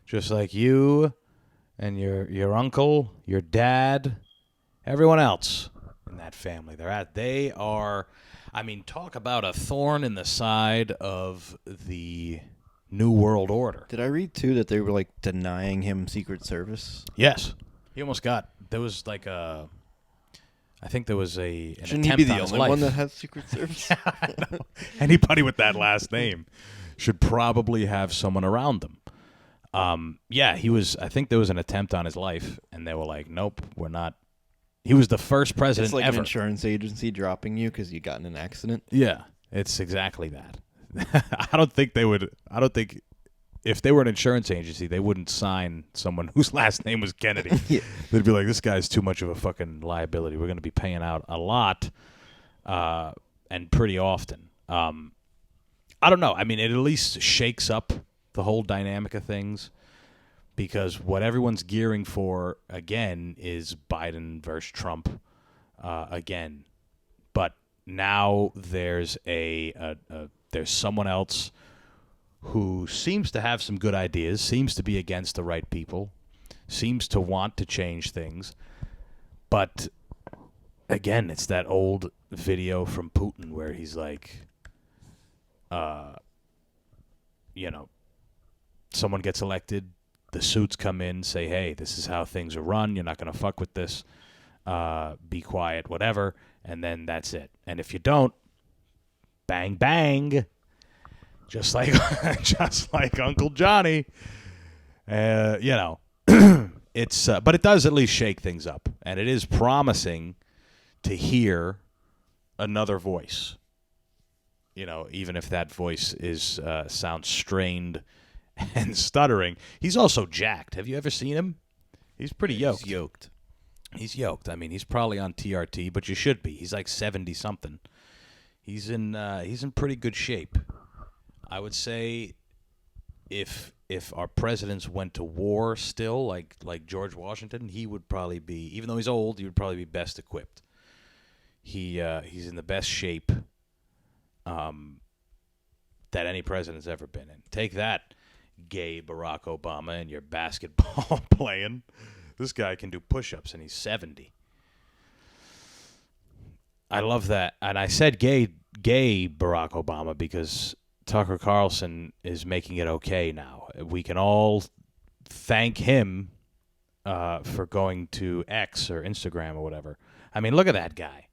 Just like you and your uncle, your dad, everyone else in that family. They are, I mean, talk about a thorn in the side of the New World Order. Did I read, too, that they were, like, denying him Secret Service? Yes. He almost got, there was like I think there was an Shouldn't attempt he be the on his only life. one that has Secret Service? I know. Anybody with that last name should probably have someone around them. I think there was an attempt on his life, and they were like, nope, we're not. He was the first president It's like ever. an insurance agency dropping you because you got in an accident. Yeah, it's exactly that. I don't think if they were an insurance agency, they wouldn't sign someone whose last name was Kennedy. Yeah. They'd be like, this guy's too much of a fucking liability. We're going to be paying out a lot and pretty often. I don't know. I mean, it at least shakes up the whole dynamic of things because what everyone's gearing for, again, is Biden versus Trump again. But now there's there's someone else who seems to have some good ideas, seems to be against the right people, seems to want to change things. But, again, it's that old video from Putin where he's like, someone gets elected, the suits come in, say, hey, this is how things are run, you're not going to fuck with this, be quiet, whatever, and then that's it. And if you don't, bang, bang, just like Uncle Johnny, it's but it does at least shake things up, and it is promising to hear another voice. Even if that voice sounds strained and stuttering. He's also jacked. Have you ever seen him? He's pretty yoked. He's yoked. I mean, he's probably on TRT, but you should be. He's like 70-something. He's in pretty good shape. I would say if our presidents went to war still, like George Washington, he would probably be, even though he's old, he would probably be best equipped. He's in the best shape. that any president's ever been in. Take that, gay Barack Obama, and your basketball playing. This guy can do push-ups, and he's 70. I love that. And I said gay Barack Obama because Tucker Carlson is making it okay now. We can all thank him for going to X or Instagram or whatever. I mean, look at that guy.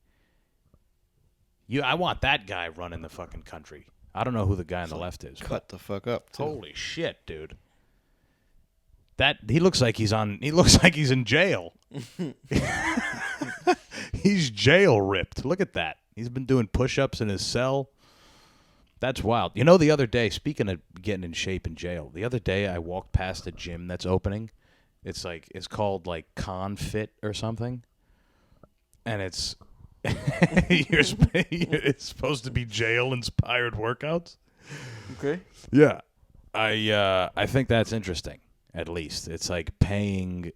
I want that guy running the fucking country. I don't know who the guy on the left is. Cut the fuck up, too. Holy shit, dude. He looks like he's in jail. He's jail ripped. Look at that. He's been doing push-ups in his cell. That's wild. You know, the other day, speaking of getting in shape in jail, the other day I walked past a gym that's opening. It's called like ConFit or something. And it's it's supposed to be jail-inspired workouts. Okay. Yeah. I think that's interesting, at least. It's like paying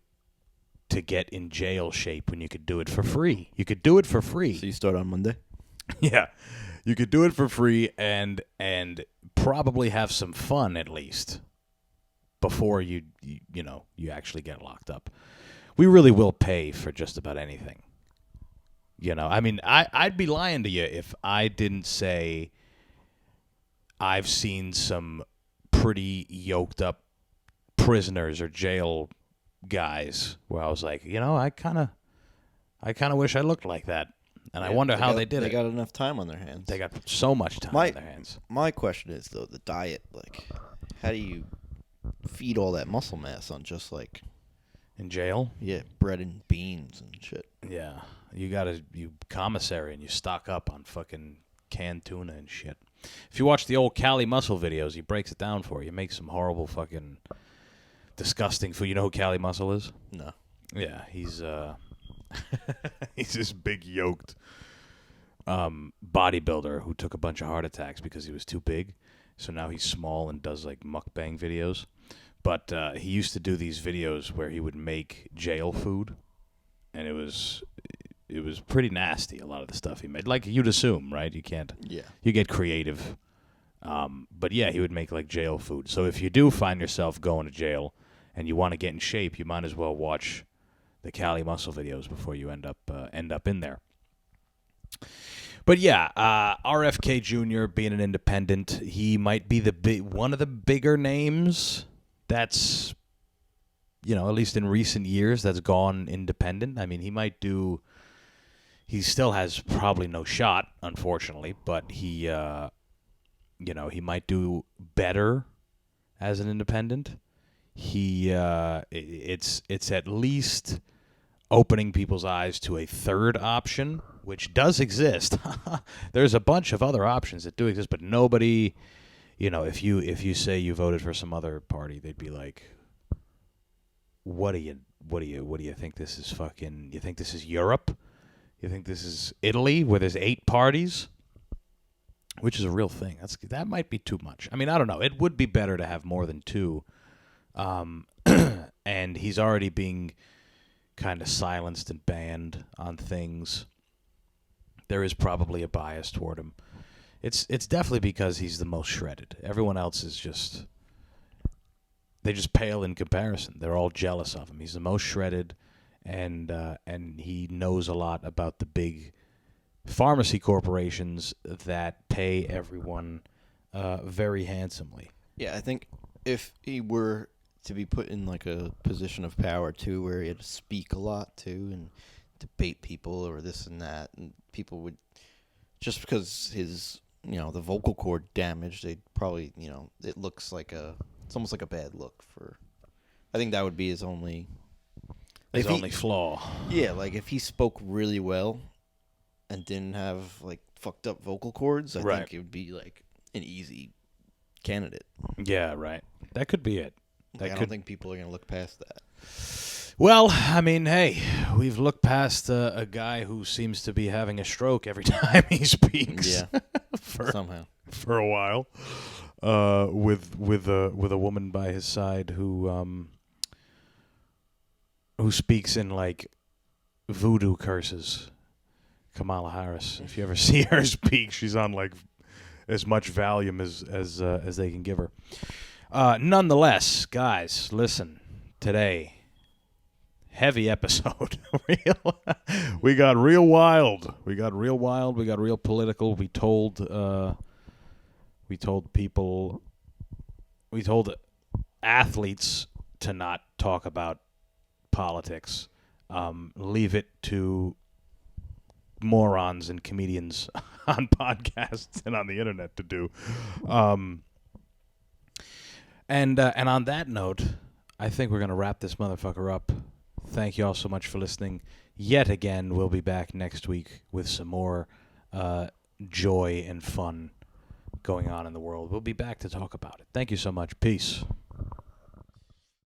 to get in jail shape when you could do it for free. You could do it for free. So you start on Monday? Yeah. You could do it for free and probably have some fun at least before you actually get locked up. We really will pay for just about anything. You know, I mean, I'd be lying to you if I didn't say I've seen some pretty yoked up prisoners or jail guys where I was like, I kind of wish I looked like that. And I wonder how they did it. They got enough time on their hands. They got so much time on their hands. My question is, though, the diet. Like, how do you feed all that muscle mass on just, like... In jail? Yeah, bread and beans and shit. Yeah. You commissary and you stock up on fucking canned tuna and shit. If you watch the old Cali Muscle videos, he breaks it down for you. He makes some horrible fucking disgusting food. You know who Cali Muscle is? No. Yeah, he's he's this big yoked bodybuilder who took a bunch of heart attacks because he was too big. So now he's small and does like mukbang videos. But he used to do these videos where he would make jail food, and it was pretty nasty. A lot of the stuff he made, like you'd assume, right? You can't. Yeah. You get creative. But yeah, he would make like jail food. So if you do find yourself going to jail and you want to get in shape, you might as well watch the Cali Muscle videos before you end up in there. But yeah, RFK Jr. being an independent, he might be one of the bigger names that's, at least in recent years, that's gone independent. I mean, he still has probably no shot, unfortunately, but he might do better as an independent. It's at least opening people's eyes to a third option, which does exist. There's a bunch of other options that do exist, but nobody, if you say you voted for some other party, they'd be like, what do you think this is fucking? You think this is Europe? You think this is Italy where there's 8 parties? Which is a real thing. That might be too much. I mean, I don't know. It would be better to have more than 2. And he's already being kind of silenced and banned on things. There is probably a bias toward him. It's definitely because he's the most shredded. Everyone else is they just pale in comparison. They're all jealous of him. He's the most shredded, and he knows a lot about the big pharmacy corporations that pay everyone very handsomely. Yeah, I think if he were to be put in like a position of power too, where he had to speak a lot too and debate people or this and that, and people would, just because his, the vocal cord damage, they'd probably, it looks like it's almost like a bad look for, I think that would be his only flaw. Yeah, like if he spoke really well and didn't have like fucked up vocal cords, I think it would be like an easy candidate. Yeah, right. That could be it. I don't think people are going to look past that. Well, I mean, hey, we've looked past a guy who seems to be having a stroke every time he speaks. Yeah, somehow for a while, with a woman by his side who speaks in like voodoo curses. Kamala Harris. If you ever see her speak, she's on like as much Valium as they can give her. Nonetheless, guys, listen. Today, heavy episode. We got real wild. We got real political. We told athletes to not talk about politics. Leave it to morons and comedians on podcasts and on the internet to do. And on that note, I think we're going to wrap this motherfucker up. Thank you all so much for listening. Yet again, we'll be back next week with some more joy and fun going on in the world. We'll be back to talk about it. Thank you so much. Peace.